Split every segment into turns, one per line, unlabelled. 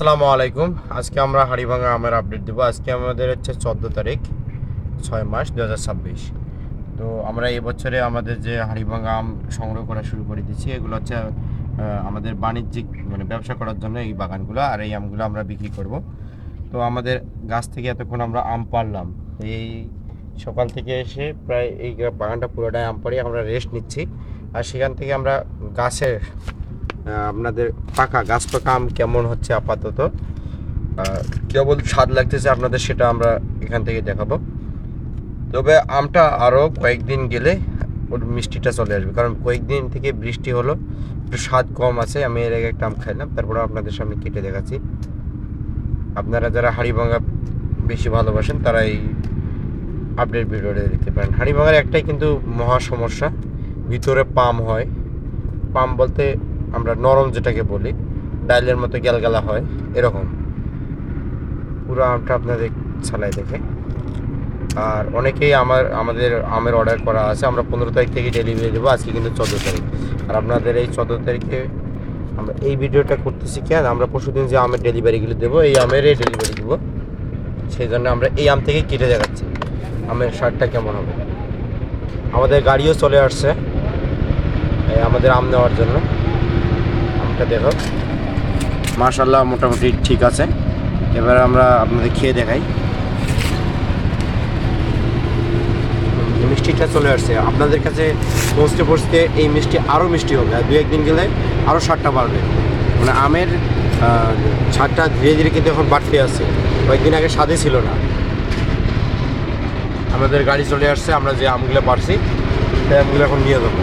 আসসালামু আলাইকুম। আজকে আমরা হাড়িভাঙা আমের আপডেট দেবো। আজকে আমাদের হচ্ছে 14 তারিখ 6 মাস 2026। তো আমরা এবছরে আমাদের যে হাড়িভাঙা আম সংগ্রহ করা শুরু করে দিচ্ছি, এগুলো হচ্ছে আমাদের বাণিজ্যিক মানে ব্যবসা করার জন্য এই বাগানগুলো, আর এই আমগুলো আমরা বিক্রি করব। তো আমাদের গাছ থেকে এতক্ষণ আমরা আম পারলাম, এই সকাল থেকে এসে প্রায় এই বাগানটা পুরোটাই আম পাড়ি আমরা রেস্ট নিচ্ছি। আর সেখান থেকে আমরা গাছের আপনাদের গাছ পাকা আম কেমন হচ্ছে আপাতত কেবল স্বাদ লাগতেছে আপনাদের, সেটা আমরা এখান থেকে দেখাবো। তবে আমটা আরও কয়েকদিন গেলে ওর মিষ্টিটা চলে আসবে, কারণ কয়েকদিন থেকে বৃষ্টি হলো, একটু স্বাদ কম আছে। আমি এর আগে একটা আম খাইলাম, তারপরে আপনাদের সামনে কেটে দেখাচ্ছি। আপনারা যারা হাড়িভাঙা বেশি ভালোবাসেন তারা এই আপডেট ভিডিওটা দেখতে পারেন। হাড়িভাঙার একটাই কিন্তু মহা সমস্যা, ভিতরে পাম হয়। পাম বলতে আমরা নরম যেটাকে বলি, ডাইলের মতো গ্যালগালা হয় এরকম। পুরো আমটা আপনাদের ছালাই দেখে। আর অনেকেই আমাদের আমের অর্ডার করা আছে, আমরা 15 তারিখ থেকে ডেলিভারি দেবো। আজকে কিন্তু 14 তারিখ, আর আপনাদের এই 14 তারিখে আমরা এই ভিডিওটা করতেছি কেন, আমরা পরশুদিন যে আমের ডেলিভারিগুলো দেবো, এই আমেরই ডেলিভারি দেবো। সেই জন্য আমরা এই আম থেকে কেটে দেখাচ্ছি আমের স্বাদটা কেমন হবে। আমাদের গাড়িও চলে আসছে আমাদের আম নেওয়ার জন্য। আমটা দেখো, মাশাআল্লাহ মোটামুটি ঠিক আছে। এবার আমরা আপনাদের খেয়ে দেখাই। মিষ্টিটা চলে আসছে আপনাদের কাছে পৌঁছতে পৌঁছতে, এই মিষ্টি আরও মিষ্টি হবে, আর দু একদিন গেলে আরও স্বাদটা বাড়বে। মানে আমের স্বাদটা ধীরে ধীরে কিন্তু এখন বাড়তে আসছে, কয়েকদিন আগে স্বাদে ছিল না। আমাদের গাড়ি চলে আসছে, আমরা যে আমগুলো পারছি সেই আমগুলো এখন নিয়ে যাবো।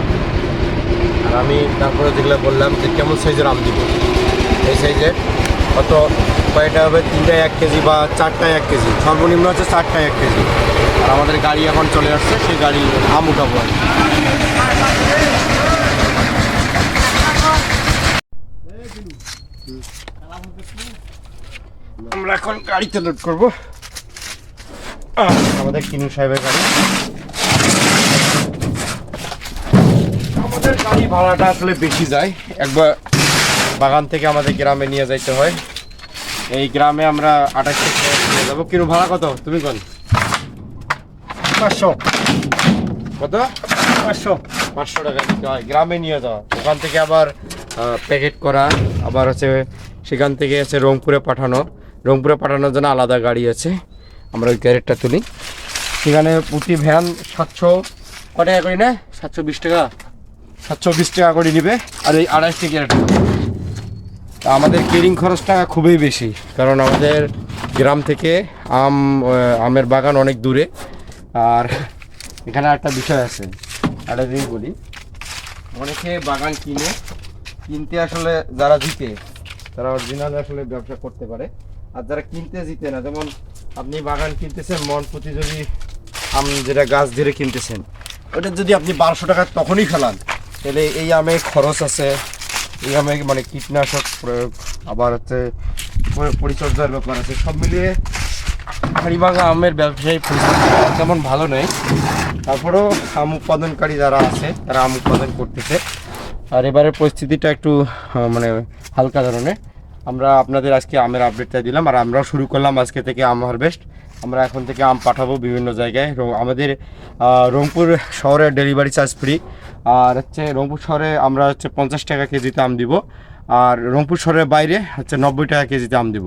আর আমি তারপরে যেগুলো বললাম যে কেমন সাইজের আম দিব, এই সাইজের কত কয়টা হবে, 3টায় 1 কেজি বা 4টায় 1 কেজি, সর্বনিম্ন হচ্ছে 4টায় 1 কেজি। আর আমাদের গাড়ি এখন চলে আসছে, সেই গাড়ি আম উঠাবো। আমরা এখন গাড়িতে লোড করবো, আমাদের কিনু সাহেবের গাড়ি। আমাদের গাড়ি ভাড়াটা আসলে বেশি যায়, একবার বাগান থেকে আমাদের গ্রামে নিয়ে যাইতে হয়। এই গ্রামে আমরা 28 থেকে নিয়ে যাবো। কিনু ভাড়া কত তুমি কোন? 500। কত? 500 টাকা দিতে হয় গ্রামে নিয়ে যাওয়া। ওখান থেকে আবার প্যাকেট করা, আবার হচ্ছে সেখান থেকে হচ্ছে রংপুরে পাঠানোর জন্য আলাদা গাড়ি আছে। আমরা ওই ক্যারেটটা তুলি, সেখানে প্রতি ভ্যান 700 টাকা করি না, 720 টাকা 720 টাকা করে নিবে। আর এই 28 ক্যারেট আমাদের কেরিং খরচটা খুবই বেশি, কারণ আমাদের গ্রাম থেকে আমের বাগান অনেক দূরে। আর এখানে একটা বিষয় আছে, একটা জিনিস বলি, অনেকে বাগান কিনতে আসলে যারা জিতে তারা অরিজিনাল আসলে ব্যবসা করতে পারে, আর যারা কিনতে জিতে না, যেমন আপনি বাগান কিনতেছেন মন প্রতি, যদি আম যেটা গাছ ধরে কিনতেছেন ওটা যদি আপনি 1200 টাকা তখনই ফেলান, তাহলে এই আমে খরচ আছে, এই আমে মানে কীটনাশক প্রয়োগ, আবার হচ্ছে পরিচর্যার ব্যাপার আছে, সব মিলিয়ে হাড়িভাঙা আমের ব্যবসায়ী পরিচর্যা তেমন ভালো নেই। তারপরেও আম উৎপাদনকারী যারা আছে তারা আম উৎপাদন করতেছে। আর এবারের পরিস্থিতিটা একটু মানে হালকা ধরনের। আমরা আপনাদের আজকে আমের আপডেটটা দিলাম, আর আমরাও শুরু করলাম আজকে থেকে আম হারভেস্ট। আমরা এখন থেকে আম পাঠাবো বিভিন্ন জায়গায়। আমাদের রংপুর শহরে ডেলিভারি চার্জ ফ্রি, আর হচ্ছে রংপুর শহরে আমরা হচ্ছে 50 টাকা কেজিতে আম দিব, আর রংপুর শহরের বাইরে হচ্ছে 90 টাকা কেজিতে আম দিব।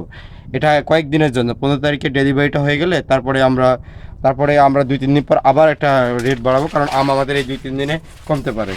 এটা কয়েকদিনের জন্য, 15 তারিখে ডেলিভারিটা হয়ে গেলে তারপরে আমরা 2-3 দিন পর আবার একটা রেট বাড়াবো, কারণ আম আমাদের এই 2-3 দিনে কমতে পারে।